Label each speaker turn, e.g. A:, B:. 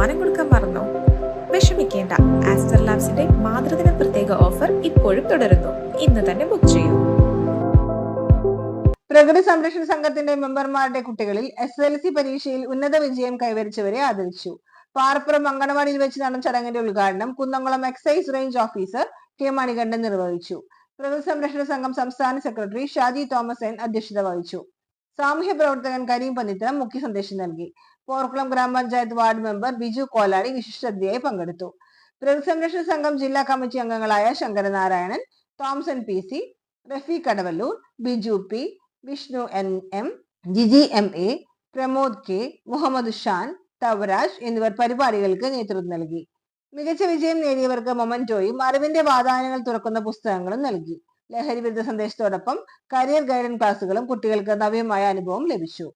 A: സമ്മാനം കൊടുക്കാൻ മറന്നോ? വിഷമിക്കേണ്ട, ആസ്റ്റർ ലാബ്സിന്റെ മാതൃദിന പ്രത്യേക ഓഫർ ഇപ്പോഴും തുടരുന്നു. ഇന്ന് തന്നെ ബുക്ക് ചെയ്യൂ.
B: പ്രകൃതി സംരക്ഷണ സംഘത്തിന്റെ മെമ്പർമാരുടെ കുട്ടികളിൽ SSLC പരീക്ഷയിൽ ഉന്നത വിജയം കൈവരിച്ചവരെ ആദരിച്ചു. പാറപ്പുറം അങ്കണവാടിയിൽ വെച്ച് നടന്ന ചടങ്ങിന്റെ ഉദ്ഘാടനം Kunnamkulam excise range officer K Manikandan നിർവഹിച്ചു. പ്രകൃതി സംരക്ഷണ സംഘം സംസ്ഥാന സെക്രട്ടറി ഷാജി തോമസ് N അധ്യക്ഷത വഹിച്ചു. സാമൂഹ്യ പ്രവർത്തകൻ കരീം പന്നിത്തരം മുഖ്യ സന്ദേശം നൽകി. പോർക്കുളം ഗ്രാമപഞ്ചായത്ത് വാർഡ് മെമ്പർ ബിജു കോലാടി വിശിഷ്ടാതിഥിയായി പങ്കെടുത്തു. പ്രകൃതി സംരക്ഷണ സംഘം ജില്ലാ കമ്മിറ്റി അംഗങ്ങളായ Sankaranarayanan, Thomson PC, Rafeeq Kadavallur, Biju P, Vishnu NM, Jiji MA, Pramod K, Muhammad Shan, Thavaraj എന്നിവർ പരിപാടികൾക്ക് നേതൃത്വം നൽകി. മികച്ച വിജയം നേടിയവർക്ക് മൊമന്റോയും അറിവിന്റെ വാതായനങ്ങൾ തുറക്കുന്ന പുസ്തകങ്ങളും നൽകി. ലഹരി വിരുദ്ധ സന്ദേശത്തോടൊപ്പം കരിയർ ഗൈഡൻസ് ക്ലാസുകളും കുട്ടികൾക്ക് നവ്യമായ അനുഭവം ലഭിച്ചു.